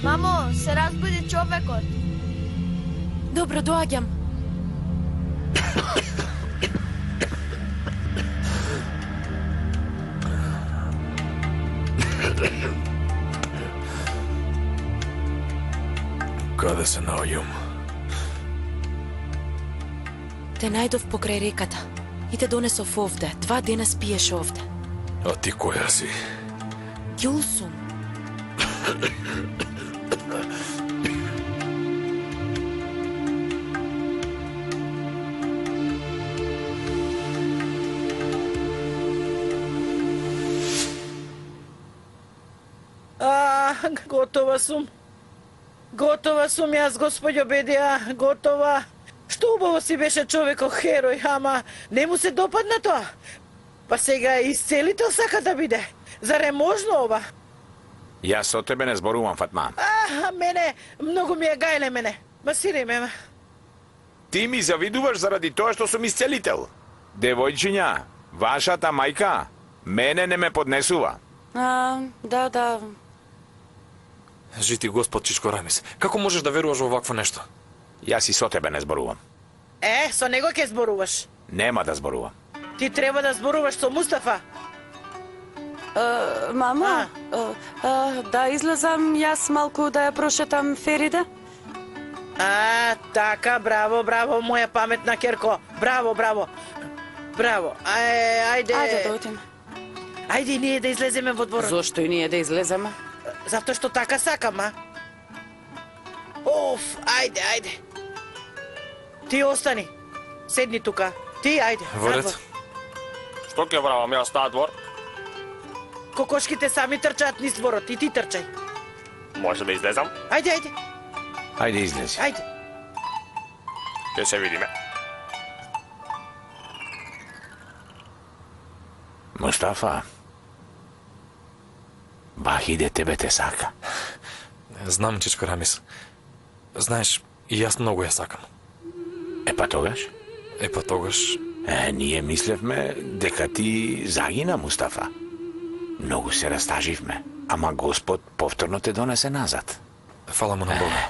Мамо, се разбуди човекот. Добро, доаѓам. Каде се наоѓам? Те најдов покрај реката и те донесов овде. 2 дена спиеш овде. А ти која си? Јул сум. Готова сум. Готова сум јас, господјо Бедија, готова. Што убаво си беше човекот херој, ама не му се допадна тоа. Па сега исцелител сака да биде. Зар е можно ова? Јас со тебе не зборувам, Фатма. Мене, многу ми е гајле мене. Масирај ме. Ти ми завидуваш заради тоа што сум исцелител. Девојчиња, вашата мајка мене не ме поднесува. Да. Жити Господ Чичко Рамис, како можеш да веруваш во вакво нешто? Јас и со тебе не зборувам. Со него ќе зборуваш. Нема да зборувам. Ти треба да зборуваш со Мустафа. Мама, да излезам јас малку да ја прошетам Фериде? Така, браво, моја паметна керко. Браво. Ајде да отиме. Ајде ние да излеземе во дворот. Зошто и ние да излеземе? Затоа што така сакам, ајде. Ти остани. Седни тука. Ти, ајде. Во ред. Што ќе правам јас таа двор? Кокошките сами трчаат низ дворот и ти трчај. Може да излезам? Ајде. Ајде излези. Ајде. Ќе се видиме. Мустафа, Вахиде тебе те сака. Знам, Чичко Рамис. Знаеш, и јас многу ја сакам. Па тогаш? Ние мислевме дека ти загина, Мустафа. Многу се растаживме, ама Господ повторно те донесе назад. Фала му на Бога.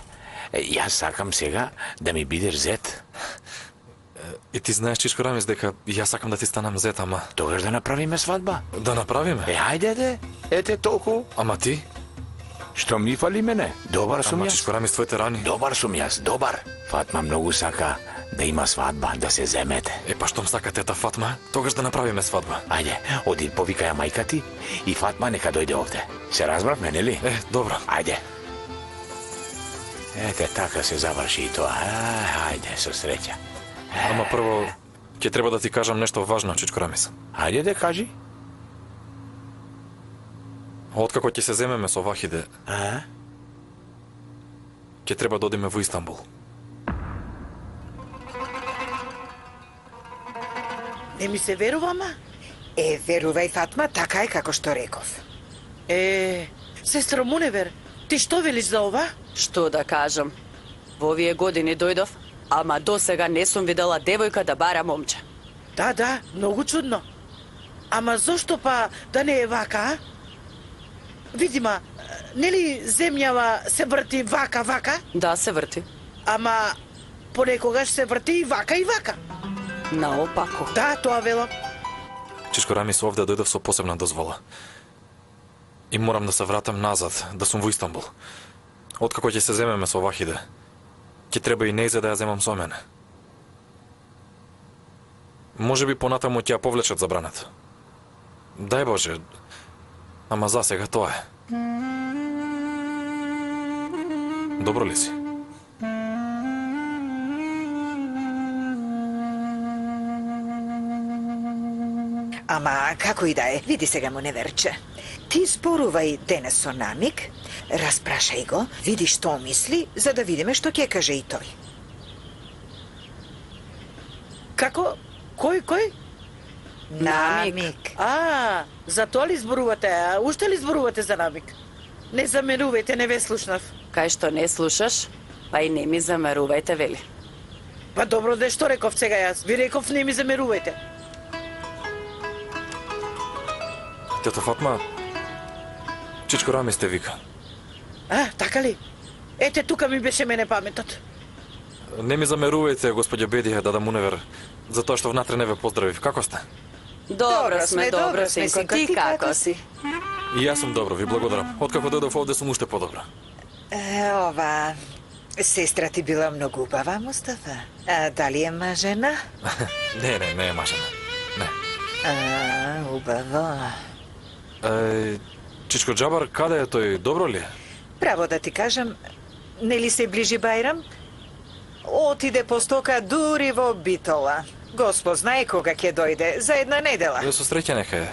Јас сакам сега да ми бидеш зет. И ти знаеш, Чичко Рамис, дека јас сакам да ти станам зет, ама... Тогаш да направиме свадба. Да направиме? Ајде, ете толку. Ама ти? Што ми фали мене? Добар сум јас. Чичко Рамис, твоите рани? Добар сум јас, добар. Фатма многу сака да има свадба, да се земете. Па штом сака тета Фатма, тогаш да направиме свадба. Ајде, оди повикај мајка ти и Фатма нека дојде овде. Се разбравме, нели? Добро. Ајде. Ете, така се заврши и тоа. Ајде, со среќа. Ама прво, ќе треба да ти кажам нешто важно, Чичко Рамис. Ајде да кажи. Откако ќе се земеме со Вахиде, ќе треба да одиме во Истанбул. Не ми се верува, ама? Верувај, Фатма, така е како што реков. Сестра Муневер, ти што велиш за ова? Што да кажам? Во овие години дојдов, ама до сега не сум видела девојка да бара момче. Да, многу чудно. Ама зошто па да не е вака, Видима, нели земјава се врти вака? Да, се врти. Ама понекогаш се врти и вака. Наопако. Да, тоа велам. Чичко Рамис, овде дојдов со посебна дозвола. И морам да се вратам назад, да сум во Истанбул. Откако ќе се земеме со Вахиде, ќе треба и нејзе да ја земам со мене. Може би понатаму ќе ја повлечат забраната. Дај Боже, ама за сега тоа е. Добро ли си? Ама, како и да е, види сега му неверче. Ти зборувај денес со Намик, распрашај го, види што мисли, за да видиме што ќе каже и тој. Како? Кој? Намик. За тоа ли зборувате? Уште ли зборувате за Намик? Не замерувајте, не ве слушнав. Кај што не слушаш, па и не ми замерувајте, вели. Па добро, де што реков сега јас? Ви реков не ми замерувајте. Тето Фатма, Чичко Рамис те вика. А, така ли? Ете, тука ми беше мене паметот. Не ми замерувајте, господје Бедија, да Муневер, за тоа што внатре не ве поздравив. Како сте? Добро сме, синко. Ти како си? И јас сум добро, ви благодарам. Откако дојдов овде сум уште подобро. Ова... Сестра ти била многу убава, Мустафа. А дали е мажена? Не е мажена. Не. Убаво. Чичко Джабар, каде е тој? Добро ли е? Право да ти кажам, нели се ближи Бајрам? Отиде по стока дури во Битола. Господ знае кога ќе дојде, за една недела. Со среќа нека е.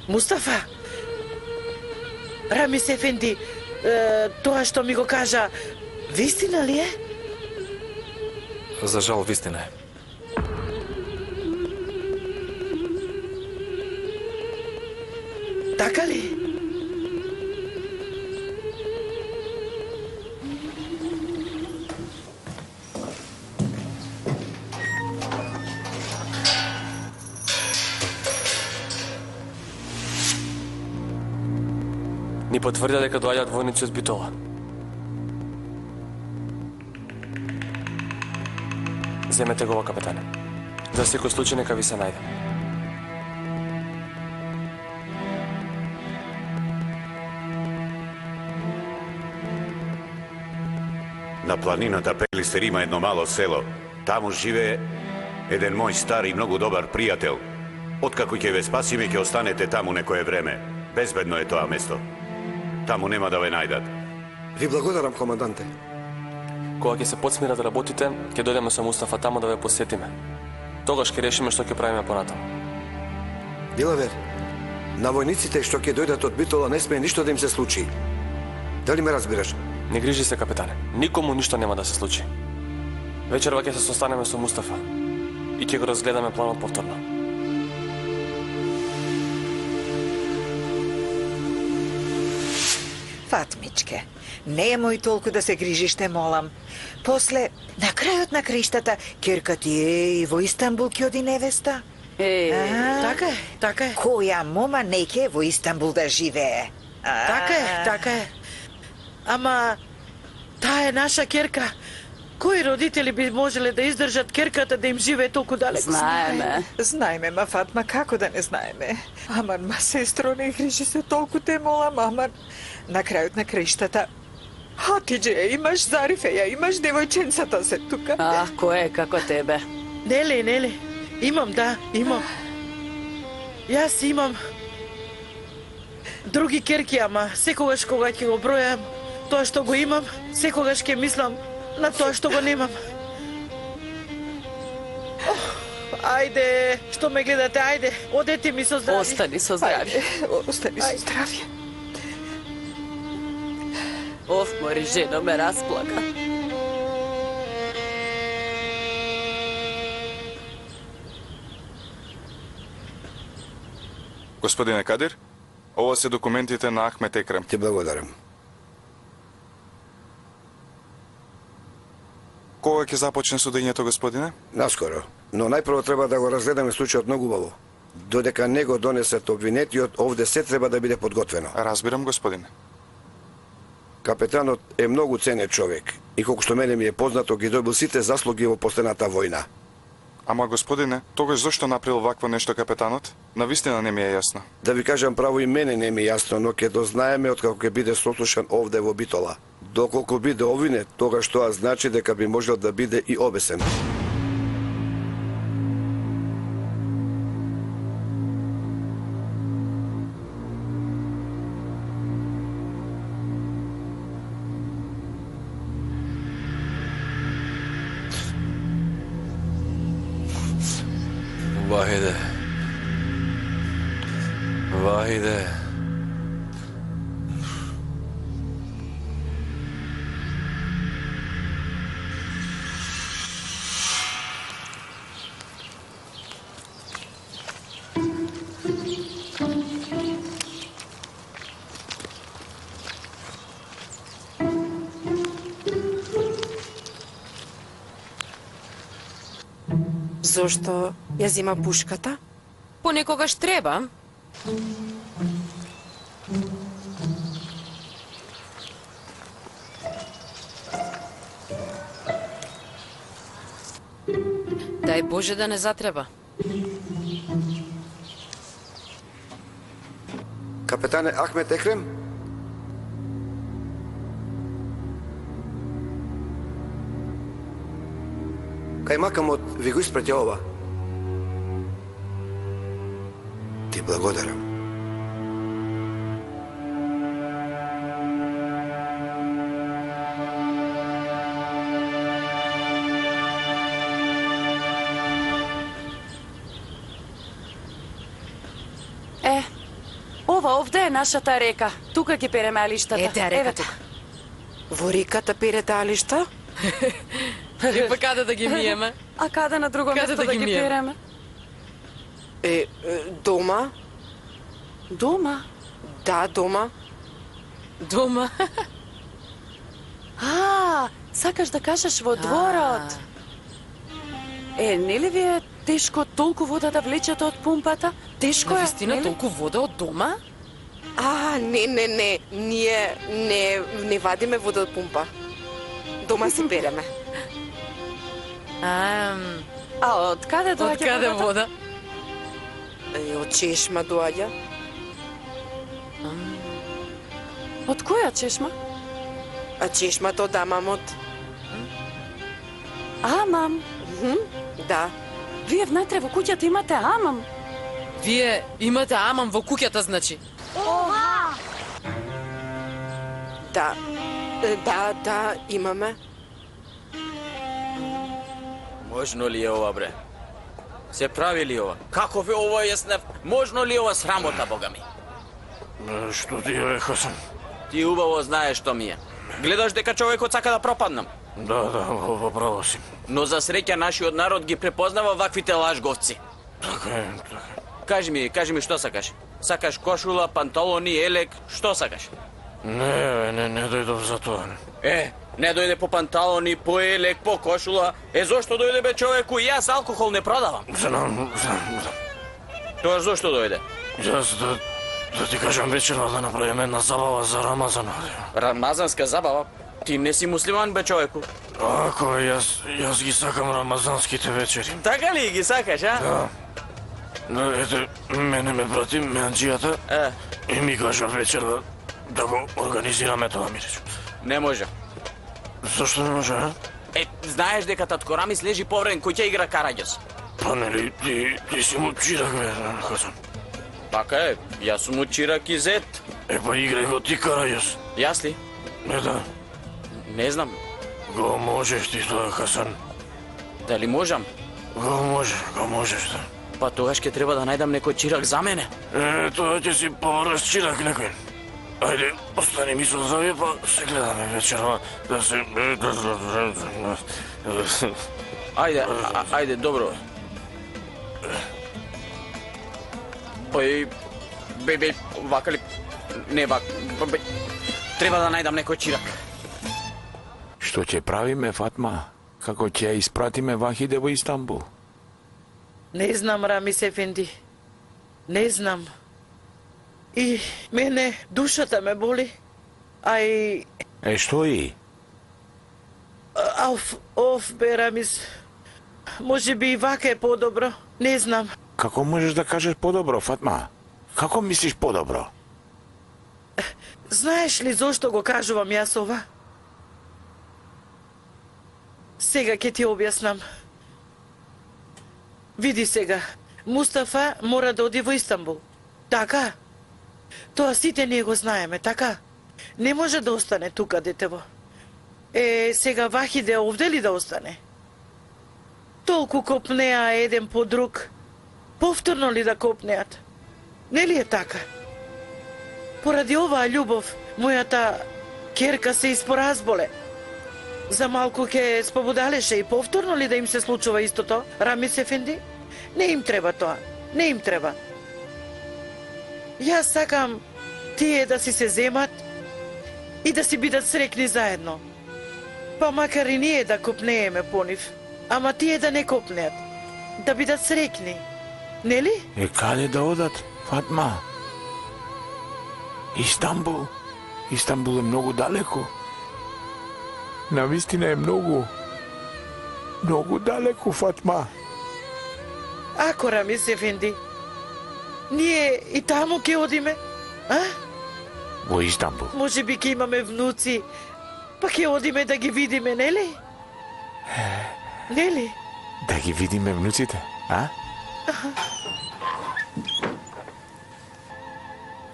Мустафа, Рамис Ефенди, тоа што ми го кажа, вистина ли е? За жал, вистина е. Така ли? Ни потврдија дека доаѓаат војници од Битола. Земете го, капетане. За секој случај нека ви се најде. На планината Пелистер има едно мало село. Таму живее еден мој стар и многу добар пријател. Откако ќе ве спасиме, ќе останете таму некое време. Безбедно е тоа место. Таму нема да ве најдат. Ви благодарам, команданте. Кога ќе се подсмира да работите, ќе дојдеме со Мустафа таму да ве посетиме. Тогаш ќе решиме што ќе правиме понатаму. Дилавер, на војниците што ќе дојдат од Битола не смее ништо да им се случи. Дали ме разбираш? Не грижи се, капетане. Никому ништо нема да се случи. Вечерва ќе се состанеме со Мустафа и ќе го разгледаме планот повторно. Фатмичке, немој толку да се грижиш, те молам. После, на крајот на краиштата, керка ти е и во Истанбул ќе оди невеста. Така е. Која мома не ќе во Истанбул да живее? Така е. Ама, таа е наша керка. Кои родители би можеле да издржат керката да им живее толку далеко? Знаеме, ма Фатма, како да не знаеме? Аман, ма сестро, не грижи се толку, те молам, аман. На крајот на краиштата, Хатиџе ја имаш, Зарифе ја имаш, девојченцата се тука. Кој е како тебе? Нели, имам. Јас имам други керки, ама секогаш кога ќе го бројам тоа што го имам, секогаш ќе мислам на тоа што го немам. Ајде, што ме гледате, ајде, одете ми со здравје. Остани со здравје. Остани со здравје. Мори жено ме расплака. Господине Кадир, ова се документите на Ахмет Екрем. Ти благодарам. Кога ќе започне судењето, господине? Наскоро. Но најпрво треба да го разгледаме случајот многу убаво. Додека не го донесат обвинетиот, овде се треба да биде подготвено. Разбирам, господине. Капетанот е многу ценет човек и колку што мене ми е познато, ги добил сите заслуги во последната војна. Ама, господине, тогаш зошто направил вакво нешто капетанот? Навистина не ми е јасно. Да ви кажам право, и мене не ми е јасно, но ќе дознаеме откако ќе биде сослушан овде во Битола. Доколку биде обвинет, тогаш тоа значи дека би можел да биде и обесен. Вахиде. Зошто ја зема пушката? Понекогаш треба. Дај Боже да не затреба. Капетане Ахмет Екрем? Кајмакамот ви го испрати ова. Ти благодарам. Ова овде е нашата река. Тука ги переме алиштата. Ете ја река тука. Во реката перете алишта? И па каде да ги миеме? А каде на друго Каде место да ги переме? Дома? Дома? Да, дома. Дома? Сакаш да кажеш во дворот. Нели ви е тешко толку вода да влечете од пумпата? Тешко е, Навистина нели? толку вода од дома? Не. Ние не вадиме вода од пумпа. Дома си переме. Од каде доаѓа Од каде вода? Од чешма доаѓа. Од која чешма? А чешмата од амамот. Амам. Да. Вие внатре во куќата имате амам. Вие имате амам во куќата, значи? Да, имаме. Можно ли е ова, бре? Се прави ли ова? Како ве ова е снев? Можно ли ова срамота, бога ми? Што ти е, Хасан? Ти убаво знаеш што ми е. Гледаш дека човекот сака да пропаднам. Да, ова право си. Но за среќа нашиот народ ги препознава ваквите лажговци. Така е. Кажи ми што сакаш? Сакаш кошула, панталони, елек, што сакаш? Не дојдов за тоа. Не дојде по панталони, по елек, по кошула. Зошто дојде бе човеку? Јас алкохол не продавам. Знам. Тоа зошто дојде? Јас да ти кажам вечерва да направиме една забава за Рамазан. Рамазанска забава? Ти не си муслиман бе човеку. Ако јас ги сакам рамазанските вечери. Така ли ги сакаш, а? Да. Ете, мене ме прати меанџијата и ми кажа вечерва да го организираме тоа, мириш. Не може. Зошто не може, а? Знаеш дека татко Рамис лежи повреден кој ќе игра караѓос. Па нели, ти си му чирак, бе, Хасан. Така е, јас сум му чирак и зет. Па играј го ти караѓос. Јас ли? Да. Не знам. Го можеш ти тоа, Хасан. Дали можам? Го можеш, да. Па тогаш ќе треба да најдам некој чирак за мене. Тоа ќе си повраз чирак некој. Ајде, остани ми со заве, па се гледаме вечерва да се... Ајде, добро. Бе, вака ли? Не вака. Треба да најдам некој чирак. Што ќе правиме, Фатма? Како ќе ја испратиме Вахиде во Истанбул? Не знам, Рамис Ефенди. Не знам. И мене душата ме боли. А и... Што и? Бе, Рамис. Може би и вака е подобро. Не знам. Како можеш да кажеш подобро, Фатма? Како мислиш подобро? Знаеш ли зошто го кажувам јас ова? Сега ќе ти објаснам. Види сега, Мустафа мора да оди во Истанбул. Така? Тоа сите ние го знаеме, така? Не може да остане тука, детево. Сега Вахиде овде ли да остане? Толку копнеа еден по друг. Повторно ли да копнеат? Нели е така? Поради оваа љубов, мојата керка се испоразболе. За малку ќе спобудалеше и повторно ли да им се случува истото, Рамис Ефенди? Не им треба тоа, не им треба. Јас сакам тие да си се земат и да си бидат срекни заедно. Па макар и ние да копнееме по нив, ама тие да не копнеат, да бидат срекни. Нели? Каде да одат, Фатма? Истанбул. Истанбул е многу далеко. Навистина е многу далеко, Фатма. Ако Рамис Ефенди, ние и таму ќе одиме, а? Во Истанбул. Може би ќе имаме внуци, па ќе одиме да ги видиме, нели? Нели? Да ги видиме внуците, а?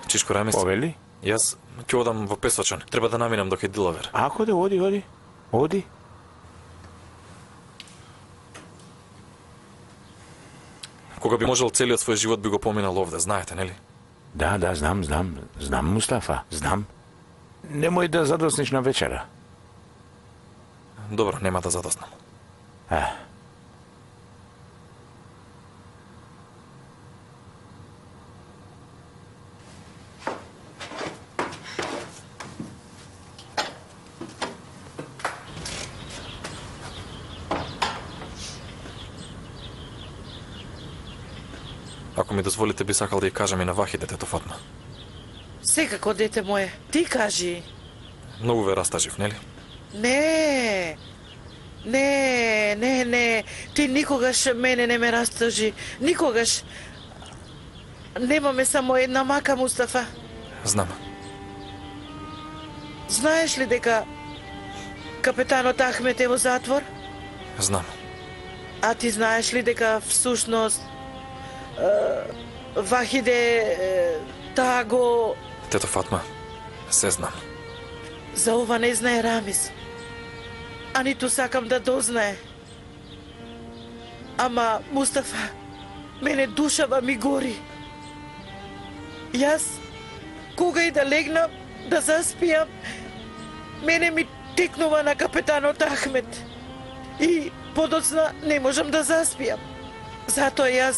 Чичко Рамис, Повели? јас ќе одам во Песочан. Треба да наминам до кај Дилавер. Ако да оди. Оди. Кога би можел целиот свој живот би го поминал овде, знаете, нели? Да, знам, Мустафа, знам. Немој да задоснеш на вечера. Добро, нема да задоснам. Ако ми дозволите, би сакал да ја кажам и на Вахиде, тето Фатма. Секако, дете мое, ти кажи. Многу ве растажив, нели? Не, ти никогаш мене не ме растажи. Никогаш. Немаме само една мака, Мустафа. Знам. Знаеш ли дека капетанот Ахмет е во затвор? Знам. А ти знаеш ли дека всушност Вахиде таа го... Тето Фатма, се знам. За ова не знае Рамис. А ниту сакам да дознае. Ама, Мустафа, мене душава ми гори. Јас, кога и да легнам, да заспијам, мене ми текнува на капетанот Ахмет. И подоцна не можам да заспијам. Затоа јас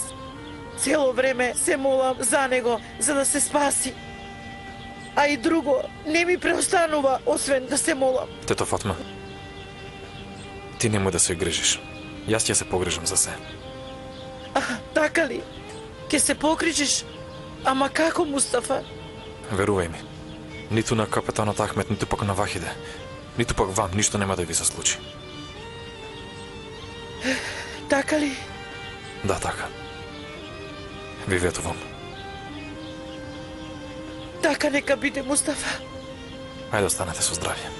цело време се молам за него, за да се спаси. А и друго, не ми преостанува, освен да се молам. Тето Фатма, ти немој да се грижиш. Јас ќе се погрижам за се. Така ли? Ке се покрижиш? Ама како, Мустафа? Верувај ми, ниту на капетанот Ахмет, ниту пак на Вахиде, ниту пак вам, ништо нема да ви се случи. Така ли? Да, така. Ви ветувам. Така нека биде, Мустафа. Ајде останете со здравје.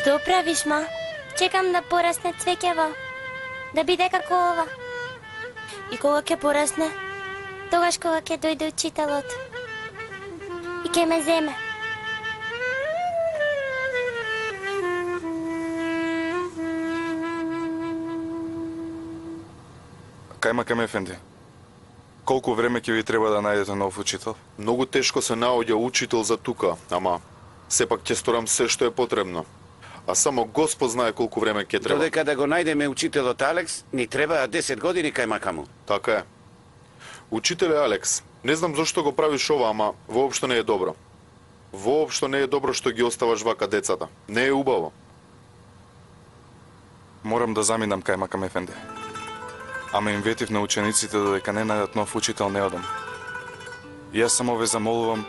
Што правиш, ма? Чекам да порасне цвеќево, да биде како ова. И кога ќе порасне, тогаш кога ќе дојде учителот и ќе ме земе. Кајмакам Ефенди, колку време ќе ви треба да најдете нов учител? Многу тешко се наоѓа учител за тука, ама сепак ќе сторам се што е потребно. А само Господ знае колку време ќе треба. Додека да го најдеме учителот Алекс, ни треба 10 години кајмакаму. Така е. Учителе Алекс, не знам зошто го правиш ова, ама воопшто не е добро. Воопшто не е добро што ги оставаш вака децата. Не е убаво. Морам да заминам кајмакам Ефенди. Ама им ветив на учениците додека не најдат нов учител не одам. Јас само ве замолувам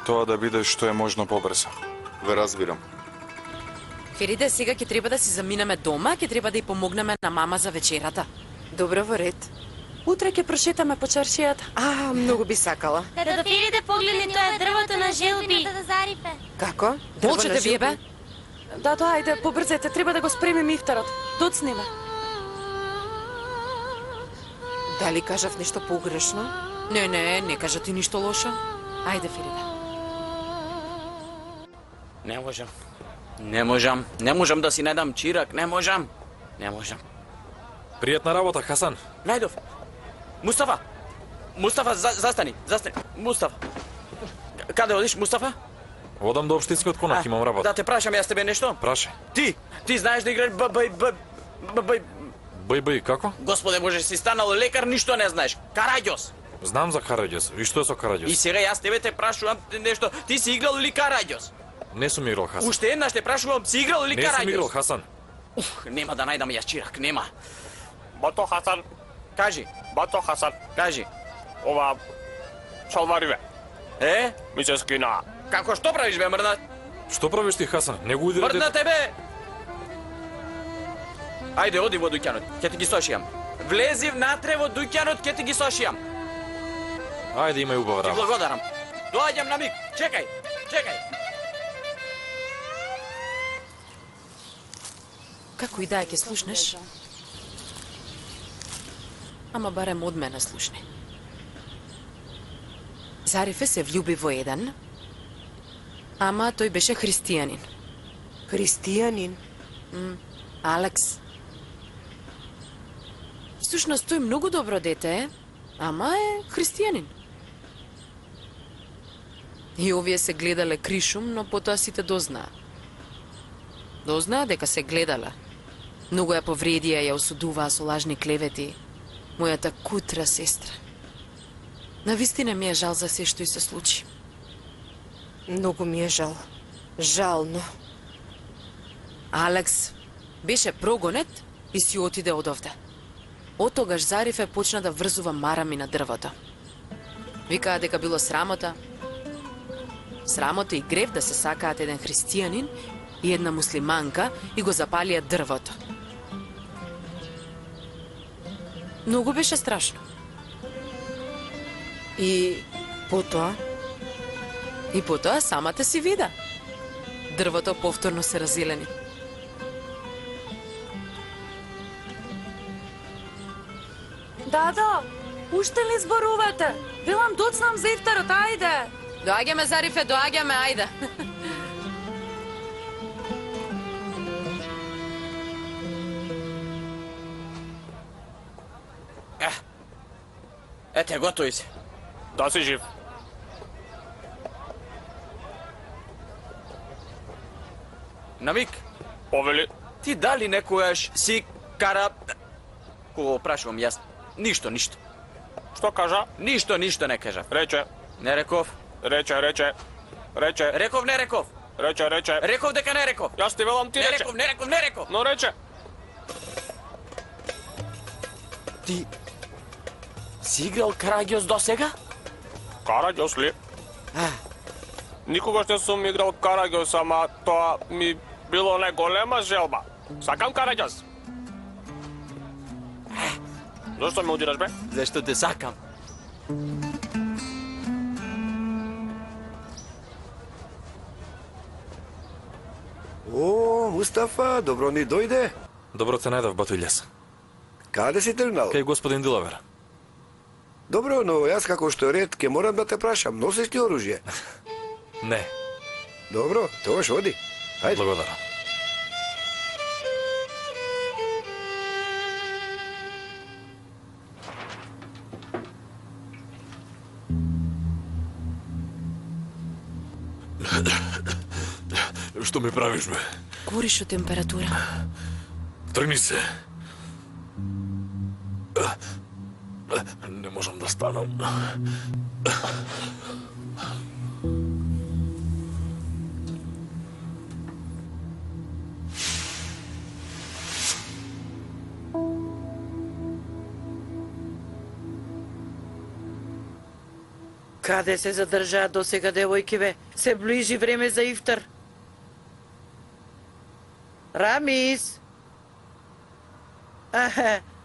тоа да биде што е можно побрзо. Ве разбирам. Фериде, сега ќе треба да си заминеме дома, ќе треба да ја помогнеме на мама за вечерата. Добро, во ред. Утре ќе прошетаме по чаршијата. Многу би сакала. Да дофири да погледне тоа дрвото на желби. Да зарифе. Како? Молчете вие, бе. Да, тоа, ајде, побрзете, треба да го спремим ифтарот. Доцни ме. Дали кажав нешто погрешно? Не кажа ти ништо лошо. Ајде, Фирида. Не можам да си најдам чирак, не можам. Пријатна работа, Хасан. Најдов. Мустафа, застани. Мустафа. Каде одиш, Мустафа? Одам до општинскиот конак, имам работа. Да те прашам јас тебе нешто? Прашај. Ти знаеш да играеш Бај, како? Господе Боже, си станал лекар, ништо не знаеш. Караѓос. Знам за Караѓос. И што е со Караѓос? И сега јас тебе те прашувам нешто. Ти си играл ли Караѓос? Не сум играл, Хасан. Уште еднаш те прашувам, си играл ли Караѓос? Не сум играл, Хасан. Нема да најдам јас чирак, нема. Бато Хасан, Кажи. Кажи. Ова шалвариве. Ми се скина. Како што правиш бе, мрдна? Што правиш ти, Хасан? Не го удири Мрдна тебе! Ајде, оди во дуќанот, ќе ти ги сошијам. Влези внатре во дуќанот, ќе ти ги сошијам. Ајде, имај убава Ти работа. благодарам. Доаѓам на миг. Чекај. Како и да ќе слушнеш? Ама барем од мене слушни. Зарифе се влюби во еден, ама тој беше христијанин. Христијанин? Алекс. Всушност тој многу добро дете е, ама е христијанин. И овие се гледале кришум, но потоа сите дознаа. Дознаа дека се гледале. Многу ја повредија, ја осудуваа со лажни клевети. Мојата кутра сестра. Навистина ми е жал за се што и се случи. Многу ми е жал. Жално. Алекс беше прогонет и си отиде од овде. Отогаш Зарифе почна да врзува марами на дрвото. Викаа дека било срамота. Срамота и грев да се сакаат еден христијанин и една муслиманка и го запалија дрвото. Многу беше страшно. И потоа? И потоа самата си вида. Дрвото повторно се разелени. Да, уште ли зборувате? Велам доцнам за ифтарот, ајде. Доаѓаме, Зарифе, доаѓаме, ајде. Ете, готови се. Да си жив. На миг. Повели. Ти дали некојаш си кара... Кога прашувам јас, ништо. Што кажа? Ништо не кажав. Рече. Не реков. Рече. Реков, не реков. Рече. Реков дека не реков. Јас ти велам ти рече. Не реков. Но рече. Ти си играл Караѓос до сега? Караѓос ли? Никогаш не сум играл Караѓос, ама тоа ми било неголема желба. Сакам Караѓос. Зошто ме удираш, бе? Зашто те сакам. О, Мустафа, добро ни дојде. Добро те најдов, бато Илјас. Каде си тргнал? Кај господин Дилавер. Добро, но јас како што е ред, ке морам да те прашам, носиш ли оружје? Не. Добро, тогаш оди. Ајде. Благодарам. Што ми правиш, бе? Гориш од температура. Тргни се. Не можам да станам. Каде се задржаат до сега девојки, бе? Се ближи време за ифтар. Рамис!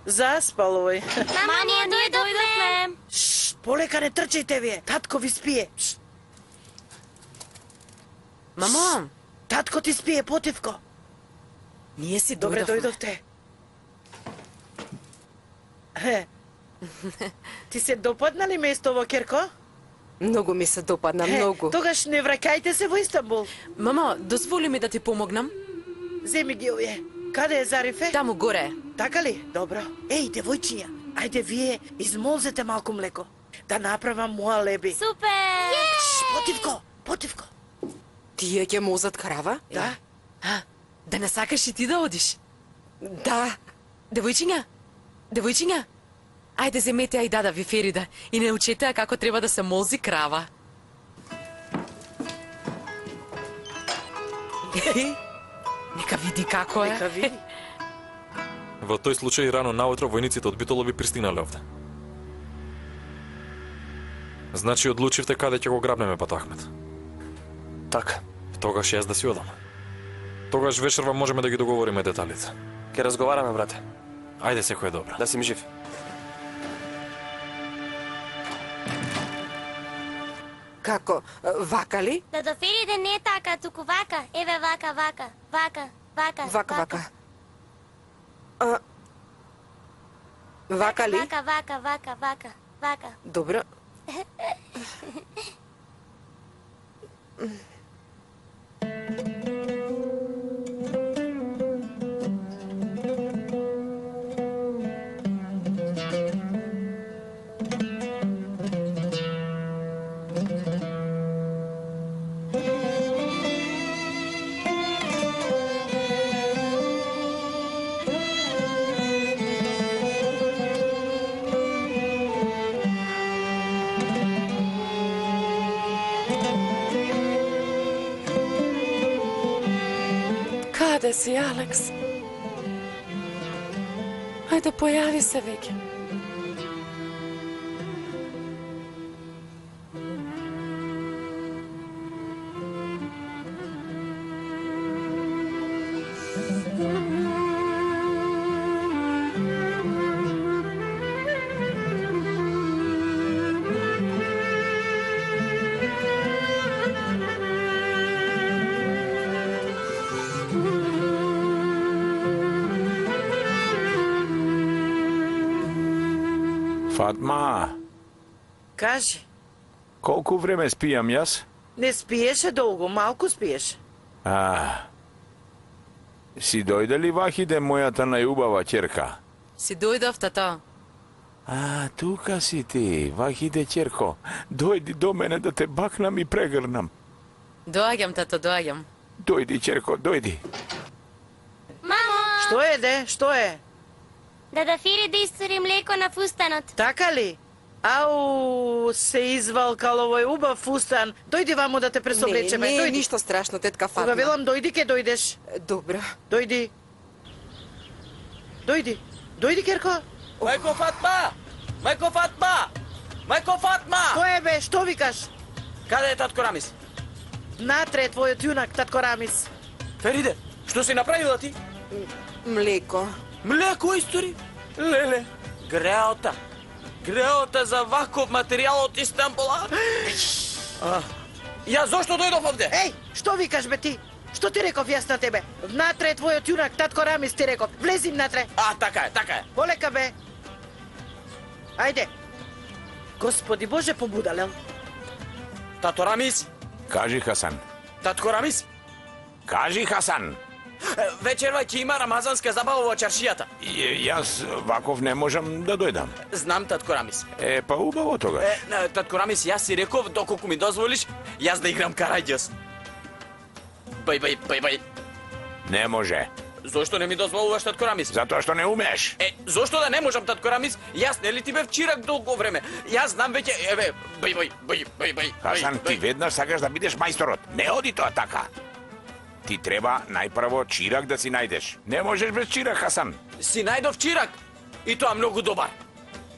Заспал овој. Мама, ние дојдовме. Полека не трчајте вие. Татко ви спие. Мамо, Татко ти спие, Потивко. ние си Добре дојдовме. дојдовте. Ти се допадна ли местово, Керко? Многу ми се допадна, многу. Тогаш не враќајте се во Истанбул. Мамо, дозволи ми да ти помогнам? Земи ги овие. Каде е Зарифе? Таму горе. Така ли? Добро. Еј, девојчиња, ајде вие измолзете малку млеко. Да направам моја леби. Супер! Потивко, Потивко. Тие ќе мозат крава? Да. Да не сакаш и ти да одиш? Да. Девојчиња, ајде земете ја и дада ви Ферида и не учете ја како треба да се молзи крава. Нека види како е. Нека види. Во тој случај рано наутро војниците од Битола би пристигнале овде. Значи одлучивте каде ќе го грабнеме Пат Ахмет. Така. Тогаш јас да си одам. Тогаш вечерва можеме да ги договориме деталите. Ке разговараме, брате. Ајде, секој е добро. Да си ми жив. Како? Вака ли? Да до Фериде не е така, туку вака. Еве вака. Вака. Вака ли? Вака. Добро. Каде си, Алекс? Ајде, појави се веќе. Фатма, Кажи, колку време спијам јас? не спиеше долго, малку спиеше. Си дојде ли Вахиде, мојата најубава ќерка? Си дојдов, тато. Тука си ти, Вахиде ќерко. Дојди до мене да те бакнам и прегрнам. Доаѓам, тато, доаѓам. Дојди, ќерко, дојди. Мамо! Што е, де? Што е? Да Фериде истори млеко на фустанот. Така ли? Ау, се извалкал овој убав фустан. Дојди вамо да те пресоблечеме. Не, дојди. ништо страшно, тетка Фатма. Кога велам дојди, ке дојдеш. Добро. Дојди. Дојди. Дојди, Керко. Мајко Фатма! Мајко Фатма! Мајко Фатма! Кој е бе? Што викаш? Каде е татко Рамис? Натре е твојот јунак, татко Рамис. Фериде, што си направила ти? Млеко. Млеко истори? Леле, греота. Греота за ваков материјал од Истанбула. Ја зошто дојдов овде? Еј, што викаш бе ти? Што ти реков јас на тебе? Внатре е твојот јунак, татко Рамис ти реков. Влези внатре. Така е, така е. Полека бе. Ајде. Господи Боже побудалел. Тато Рамис? Кажи, Хасан. Татко Рамис? Кажи, Хасан. Вечерва ќе има рамазанска забава во чаршијата. Јас ваков не можам да дојдам. Знам, татко Рамис. Па убаво тогаш. Татко Рамис, јас си реков, доколку ми дозволиш, јас да играм караѓас. Бај. Не може. Зошто не ми дозволуваш, татко Рамис? Затоа што не умееш. Зошто да не можам, татко Рамис? Јас нели ти бев чирак долго време. Јас знам веќе, бај. Хасан, ти веднаш сакаш да бидеш мајсторот. Не оди тоа така. Ти треба најпрво чирак да си најдеш. Не можеш без чирак, Хасан. Си најдов чирак. И тоа многу добар.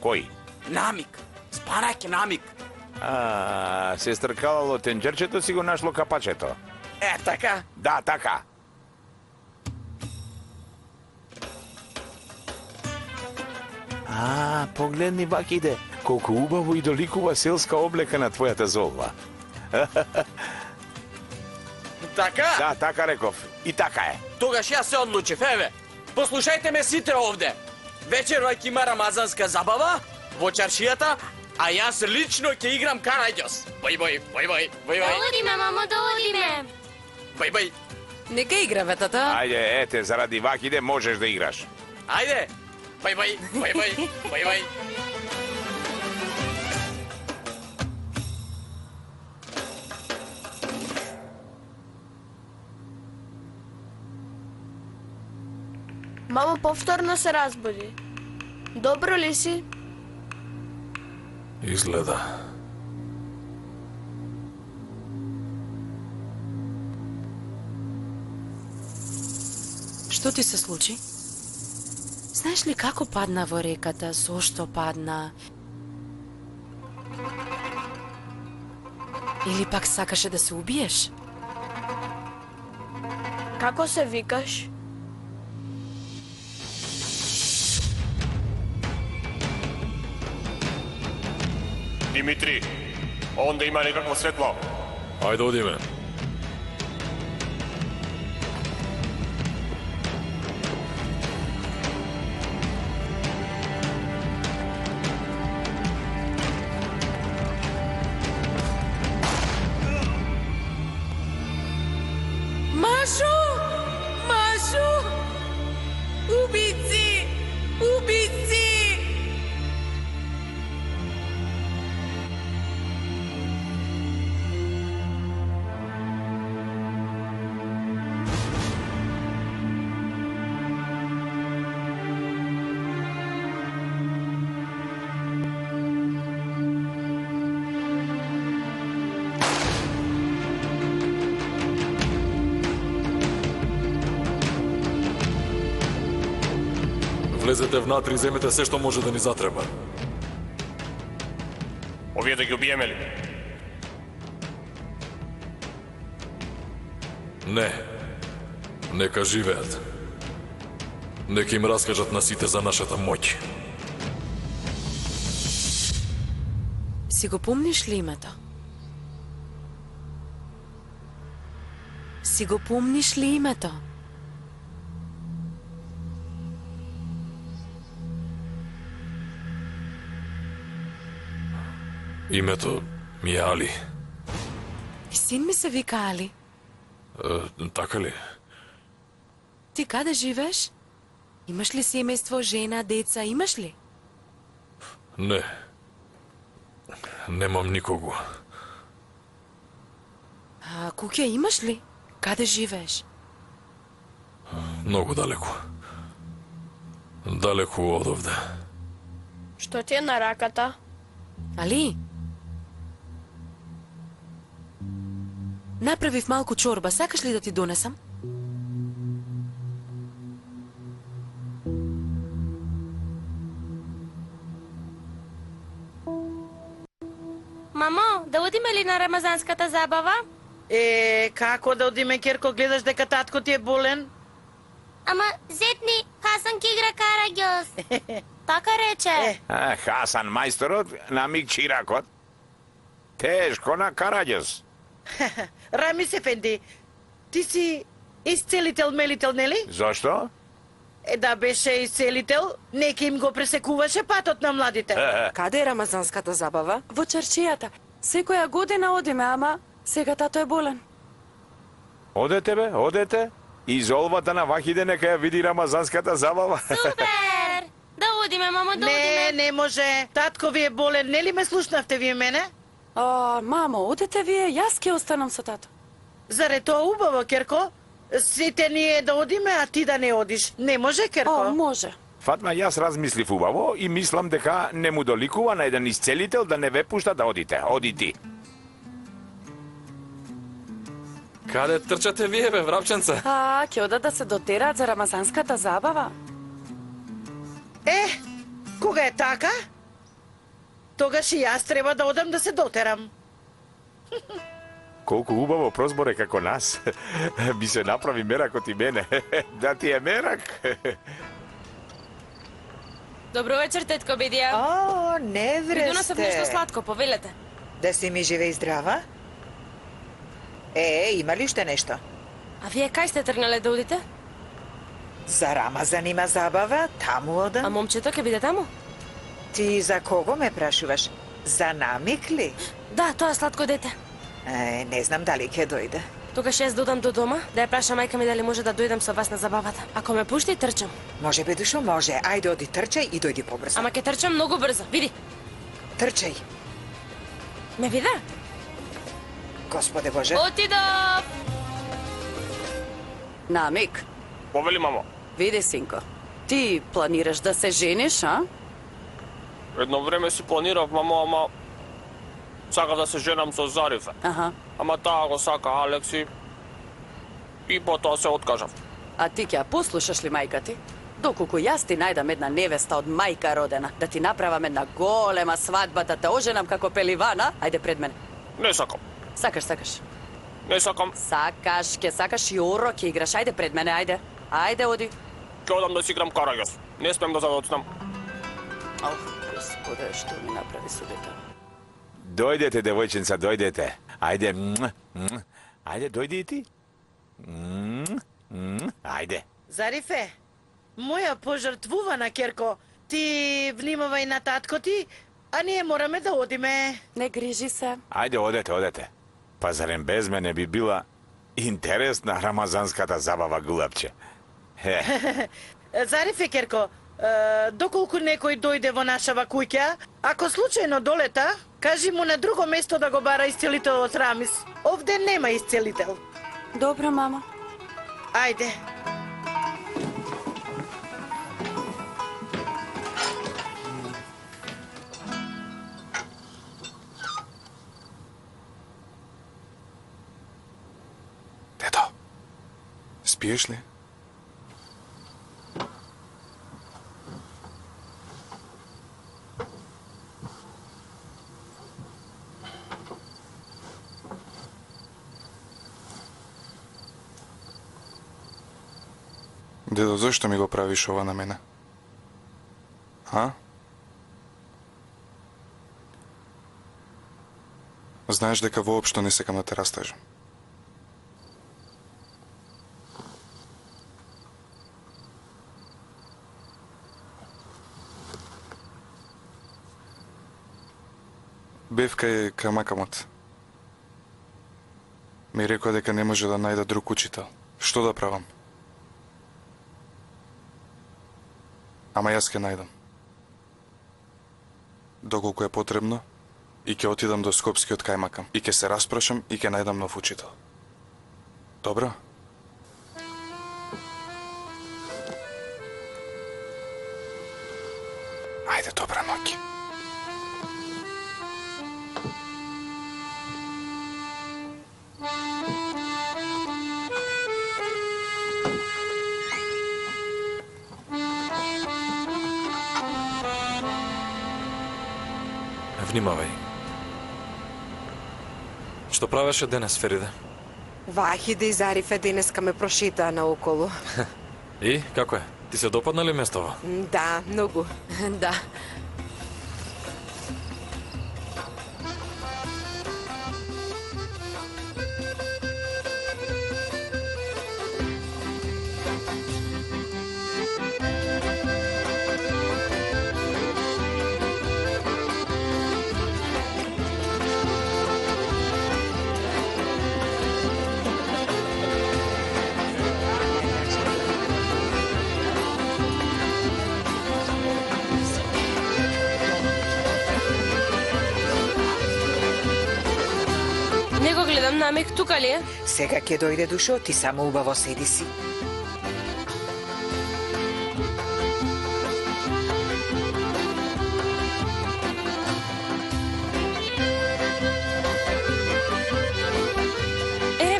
Кој? Намик. Спанак намик. Се стркалало тенџерчето, си го нашло капачето. Така? Да, така. Погледни Вакиде, колку убаво и доликува селска облека на твојата золва. Така? Да, така реков. И така е. Тогаш јас се одлучив, еве. Послушајте ме сите овде. Вечерва ќе има рамазанска забава во чаршијата, а јас лично ќе играм Караѓос. Бај, бај, бај, бај, бај, бај. Да одиме, мамо, да одиме. Бај, бај. Нека игра, бе, тата. Ајде, ете, заради Вакиде можеш да играш. Ајде. Бај, бај, бај, бај, бај, бај. Мамо повторно се разбуди. Добро ли си? Изгледа. Што ти се случи? Знаеш ли како падна во реката, зошто падна? Или пак сакаше да се убиеш? Како се викаш? Димитри, онде има некакво светло. Ајде одиме. Машо! Машо! Убици! Убици! Влезете внатре и земете се што може да ни затреба. Овие да ги убиеме ли? Не. Нека живеат. Нека им раскажат на сите за нашата моќ. Си го помниш ли името? Си го помниш ли името? Името ми е Али. И син ми се вика Али. Така ли? Ти каде живееш? Имаш ли семејство, жена, деца, имаш ли? Не. Немам никого. А куќа имаш ли? Каде живееш? Многу далеку. Далеку од овде. Што ти е на раката? Али? Направив малку чорба, сакаш ли да ти донесам? Мамо, да одиме ли на рамазанската забава? Како да одиме, Керко, гледаш дека татко ти е болен? Ама, зетни, Хасан ки игра Караѓос. Така рече. Хасан мајсторот намиг чиракот. Тешко на Караѓос. Рамис Ефенди, ти си исцелител, мелител, нели? Зошто? Да беше исцелител, неки им го пресекуваше патот на младите. Каде е рамазанската забава? Во чаршијата. Секоја година одиме, ама сега тато е болен. Одете бе, одете. Изолвата на Вахиде нека ја види рамазанската забава. Супер! Да одиме, мамо, да одиме. Не може. Татко ви е болен, нели ме слушнавте вие мене? Мамо, одете вие, јас ќе останам со тато. Заре тоа убаво, Керко? Сите ние да одиме, а ти да не одиш. Не може, Керко? Може. Фатма, јас размислив убаво и мислам дека не му доликува на еден исцелител да не ве пушта да одите. Оди ти. Каде трчате вие, бе, врапченца? Ќе одат да се дотераат за рамазанската забава. Кога е така? Тогаш и јас треба да одам да се дотерам. Колку убаво прозборе како нас. Би се направи мерак од и мене. Да ти е мерак. Добро вечер, тетко Бедија. О, не Ви вресте. донесов нешто сладко, повелете. Да си ми живе и здрава? Има ли уште нешто? А вие кај сте тргнале да одите? За Рамазан има забава, таму одам. А момчето ќе биде таму? Ти за кого ме прашуваш? За Намик ли? Да, тоа е сладко дете. Не знам дали ќе дојде. Тогаш јас додам до дома, да ја праша мајка ми дали може да дојдам со вас на забавата. Ако ме пушти, трчам. Може би душо, може. Ајде, оди трчај и дојди побрзо. Ама ќе трчам многу брзо, види. Трчај. Ме вида? Господе Боже. Отидов! Намик, Повели, мамо. види, синко. Ти планираш да се жениш, а? Едно време си планирав, мамо, ама сакав да се женам со Зарифе. Аха. Ама таа го сака Алекси и потоа се откажав. А ти ќе ја послушаш ли мајка ти? Доколку јас ти најдам една невеста од мајка родена, да ти направам една голема свадба, да те оженам како пеливана, ајде пред мене. Не сакам. Сакаш. Не сакам. Ќе сакаш јоро, ќе играш, ајде пред мене, ајде. Ајде, оди. Ќе одам да си играм караѓас. Не смем да задоцнам. Ох, господе, што ми направи со дете? Дојдете, девојченца, дојдете. Ајде, ајде, дојди и ти. Ајде. Зарифе, моја пожртвувана керко, ти внимавај на татко ти, а ние мораме да одиме. Не грижи се. Ајде, одете. Па зарем без мене би била интересна рамазанската забава, гулапче. Зарифе, керко, доколку некој дојде во нашава куќа, ако случајно долета, кажи му на друго место да го бара исцелителот Рамис. Овде нема исцелител. Добро, мама. Ајде. Дедо, спиеш ли? Дедо, зашто ми го правиш ова на мене? А? Знаеш дека воопшто не сакам да те растажам. Бев кај камакамот. Ми рекоа дека не може да најда друг учител. Што да правам? Ама јас ќе најдам. Доколку е потребно, и ќе отидам до Скопскиот кајмакам, и ќе се распрашам и ќе најдам нов учител. Добро? Ајде, добра ноќ. Внимавај. Што правеше денес, Фериде? Вахиде и Зарифе денеска ме прошетаа наоколу. И, како е? Ти се допадна ли местово? Да, многу. Да. Не го гледам, Намик, тука ли е? Сега ќе дојде душо, ти само убаво седи си.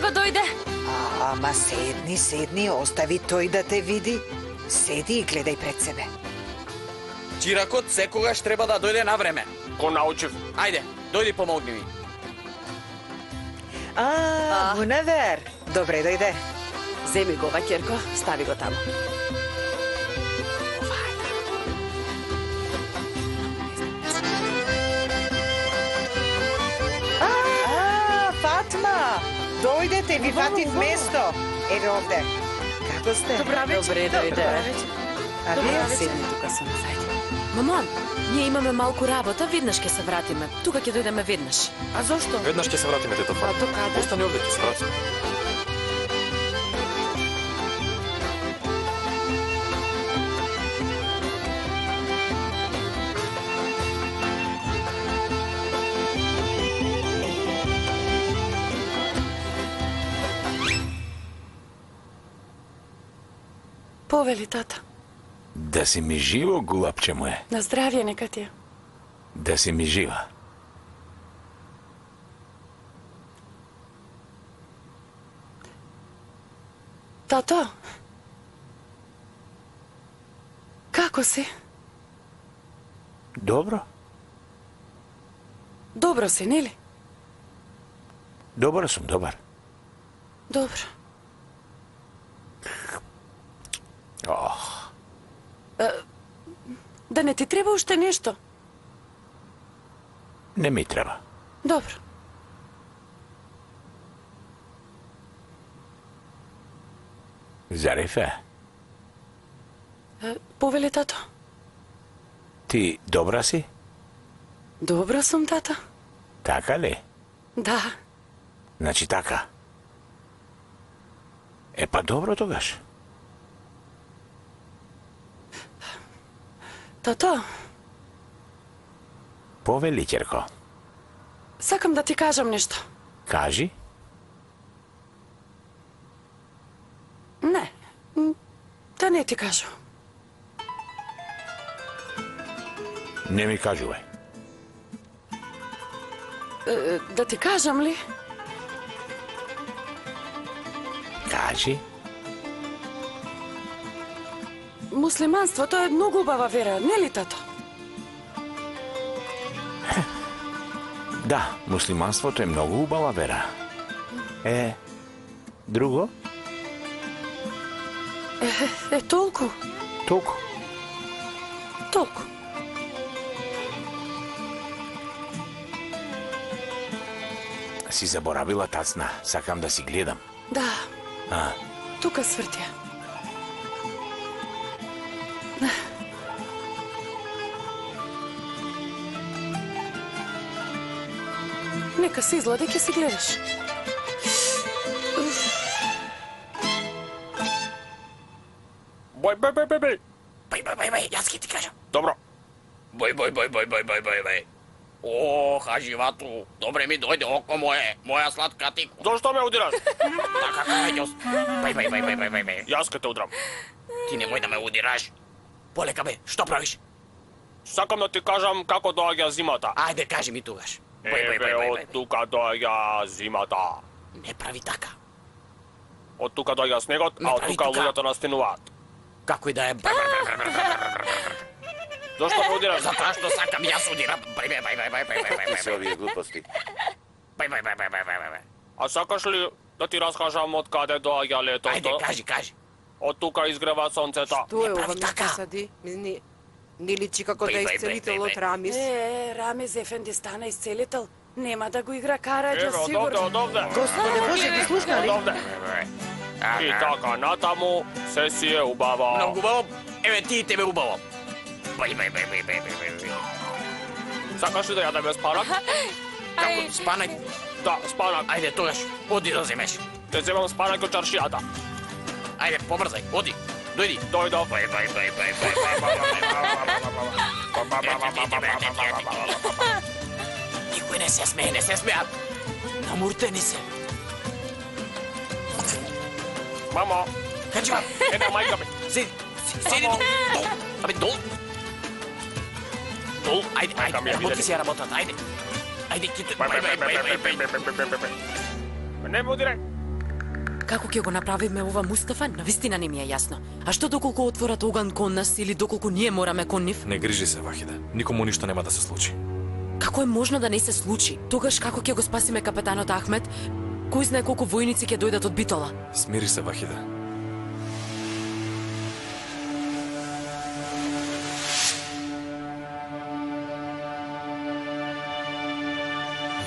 Го дојде. Ама седни, остави тој да те види. Седи и гледај пред себе. Чиракот секогаш треба да дојде на време. Го научив. Ајде, дојди помогни ми. Мунавер. Добре дојде. Земи го ова, Керко, стави го таму. Дојдете, ви фатив место. Еве овде. Како сте? Добра вечер. Добре дојде. А вие Седни тука сум, зајде. Мамон, ние имаме малку работа, веднаш ќе се вратиме. Тука ќе дојдеме веднаш. А зошто? Веднаш ќе се вратиме, тето Фати. А до каде? Остани овде, ќе се вратиме. Повели, тата. Да си ми живо, гулапче моje. На здравје нека ти е. Да си ми жива. Тато. Како си? Добро? Добро си, нели? Добар сум, добар. Добро. Ох, Да не ти треба уште нешто? не ми треба. Добро. Зарифе, Повели, тато. ти добра си? Добро сум, тата. Така ли? Да. Значи така. Е па добро тогаш. Тато, Повели, ќерко. сакам да ти кажам нешто. Кажи. Не, да не ти кажу. Не ми кажувај. Да ти кажам ли? Кажи. Муслиманството е многу убава вера, нели, тато? Да, муслиманството е многу убава вера. Друго? Толку. Толку. Толку. Си заборавила, тацна. Сакам да си гледам. Да, А, тука свртја. Нека се излади, ќе си гледаш. Бој, бој, бој, бој, бој. Бај, јас ќе ти кажам. Добро. Бој. О, хаживату, добре ми дојде око мое, моја сладка тико. Зошто ме удираш? Така кајдјос. Бај. Јас ке те удрам. Ти немој да ме удираш. Полека бе, што правиш? Сакам да ти кажам како доаѓа зимата. Ајде, кажи ми тогаш. Еве, од тука доаѓа зимата. Не прави така. Од тука доаѓа снегот, а од прави тука така. луѓето настинуваат. Како и да е. Зошто ме удираш? Затоа што сакам јас удирам. Бај. Се овие глупости. Бај. А сакаш ли да ти раскажам од каде доаѓа летото? Ајде, кажи. Од тука изгрева сонцето. Тоа е прави ова така. ми сади. Не личи како да е Бај. исцелителот Рамис. Рамис Ефенди стана исцелител. Нема да го игра Еве, Караѓа, од овде, сигурно. од овде. Господе Боже, ги слушна Од ли? овде. И така, натаму, се си е убаво. Многу убаво. Еве ти и тебе убаво. Бај. Сакаш ли да јадеме спанак? Како спанак? Да, спанак. Ајде тогаш, оди да земеш. Те земам спанак од чаршијата. Ајде, побрзај, оди. Дојди. Дојдов. Бај. Никој не се смеа. Намуртени се. Мамо, Хаджива, една мајка ми. седи долу. Абе, долу. Ајде, работи си работата, ајде. Ајде, бај. Не будире. Како ќе го направиме ова, Мустафа, навистина не ми е јасно. А што доколку отворат оган кон нас или доколку ние мораме кон нив? Не грижи се, Вахиде. Никому ништо нема да се случи. Како е можно да не се случи? Тогаш како ќе го спасиме капетанот Ахмет? Кој знае колку војници ќе дојдат од Битола? Смири се, Вахиде.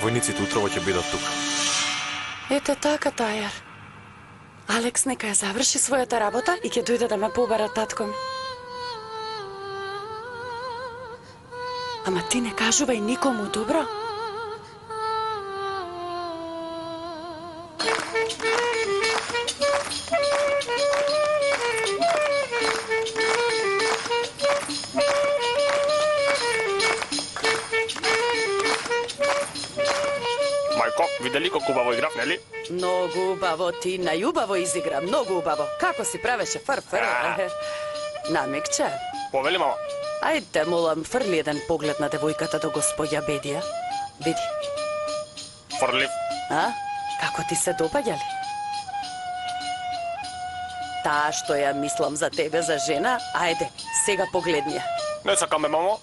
Војниците утрово ќе бидат тука. Ете така, Тајар. Алекс нека ја заврши својата работа и ќе дојде да ме побара татко ми. Ама ти не кажувај никому, добро? Мајко, видели колку убаво играв, нели? Многу убаво, ти најубаво изигра, многу убаво. Како си правеше фрфр? Намекче. Повели, мама. Ајде, молам, фрли еден поглед на девојката до господја Бедија. Види. Фрлив. А? Како ти се допаѓа ли? Таа што ја мислам за тебе за жена, ајде, сега погледни ја. Не сакам ме, мамо.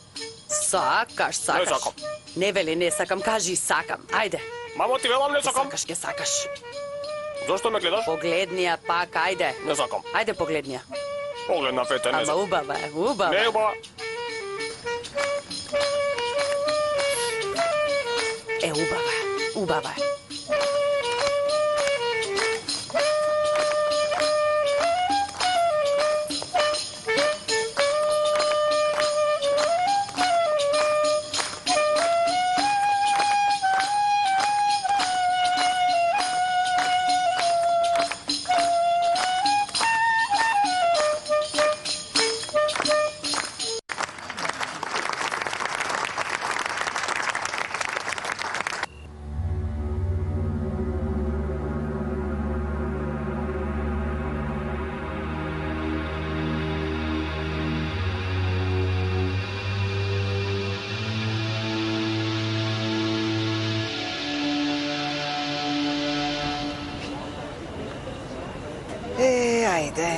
Сакаш, сакаш. Не сакам. Не вели не сакам, кажи сакам. Ајде. Мамо, ти велам не сакам. Сакаш, ке сакаш. Зошто ме гледаш? Погледни ја пак, ајде. Не сакам. Ајде погледни ја. Погледна фете, не Ама сакам. убава е, убава. Не е убава. Убава е, убава е. Ајде.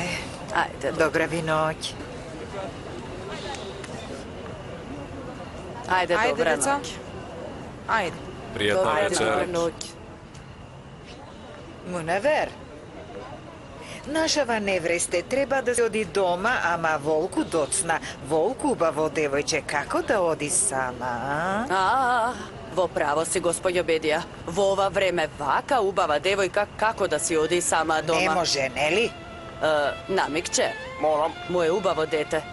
Ајде. Добра ви ноќ. Ајде, Ајде, добра деца. ноќ. Ајде. Пријатна вечер. Мунавер. Нашава невресте треба да се оди дома, ама Волку доцна. Волку убаво девојче, како да оди сама, Во право си, господјо Бедија. Во ова време вака убава девојка како да си оди сама дома. Не може, нели? Намекче. Морам. Моje убаво дете.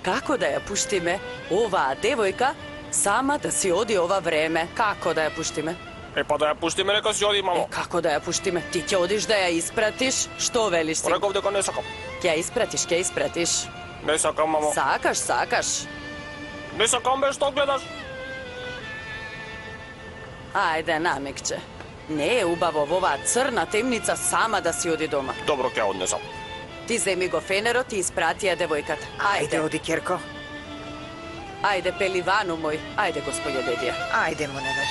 Како да ја пуштиме оваа девојка сама да си оди ова време? Како да ја пуштиме? Па да ја пуштиме, нека си оди, мамо. Како да ја пуштиме? Ти ќе одиш да ја испратиш? Што велиш ти? Реков дека не сакам. Ќе ја испратиш, ќе ја испратиш. Не сакам, мамо. Сакаш, сакаш. Не сакам, бе, што гледаш? Ајде, намекче. Не е убаво во оваа црна темница сама да си оди дома. Добро, ќе однесам. Ти земи го фенерот и испрати ја девојката. Ајде, оди, Керко. Ајде, пеливану мој. Ајде, господје Бедија. Ајде, Мунавер.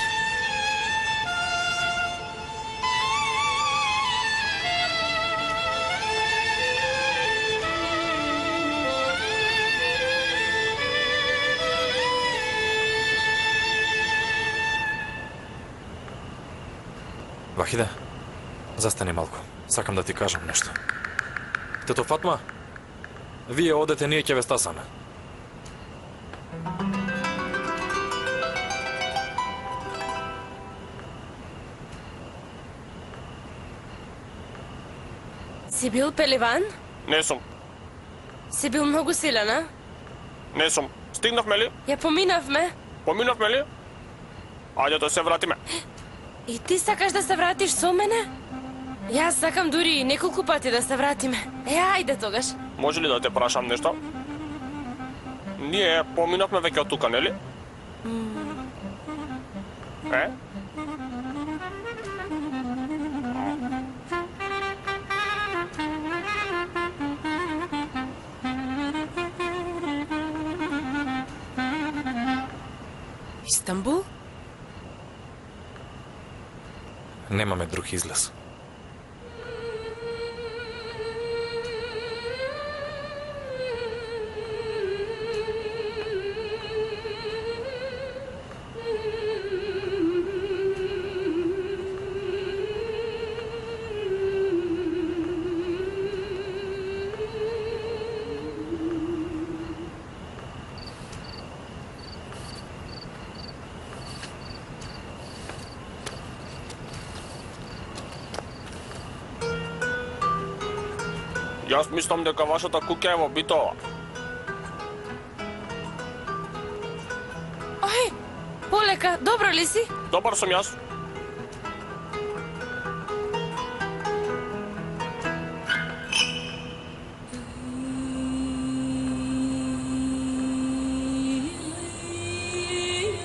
Вахиде, застани малку. Сакам да ти кажам нешто. Тето Фатма, вие одете, ние ќе ве стасаме. Си бил пеливан? Не сум. Си бил многу силен, а? Не сум. Стигнавме ли? Ја поминавме. Поминавме ли? Ајде да се вратиме. И ти сакаш да се вратиш со мене? Јас сакам дури и неколку пати да се вратиме. Ајде тогаш. Може ли да те прашам нешто? Ние поминавме веќе од тука, нели? Истанбул? Немаме друг излез. Јас мислам дека вашата куќа е во Битола. Ај, полека, добро ли си? Добар сум јас.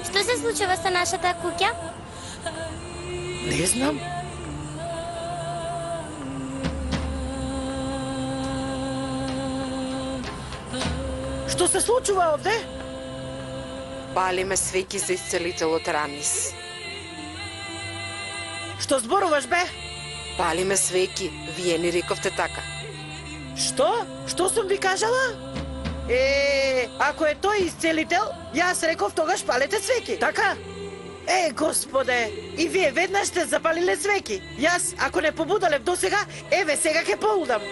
Што се случува со нашата куќа? Не знам. Што се случува овде? Палиме свеќи за исцелителот Рамис. Што зборуваш, бе? Палиме свеќи, вие ни рековте така. Што? Што сум ви кажала? Ако е тој исцелител, јас реков тогаш палете свеќи, така? Господе, и вие веднаш сте запалиле свеќи. Јас, ако не побудалев досега, еве сега ќе поудам.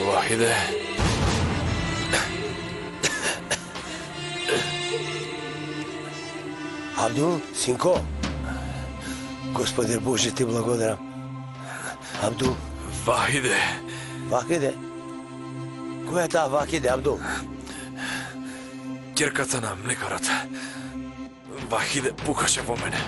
Вахиде. Абдул, синко, Господи Боже, ти благодарам. Абдул. Вахиде. Вахиде? Која е таа Вахиде, Абдул? Ќерката на млекарот. Вахиде пукаше во мене.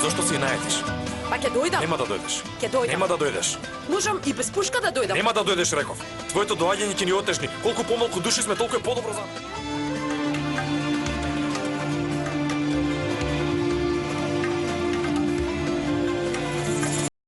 Зошто си најдеш? Па ќе дојдам. Нема да дојдеш. Ќе дојдам. Нема да дојдеш. Можам и без пушка да дојдам. Нема да дојдеш, реков. Твоето доаѓање ќе ни отежни. Колку помалку души сме, толку е подобро за.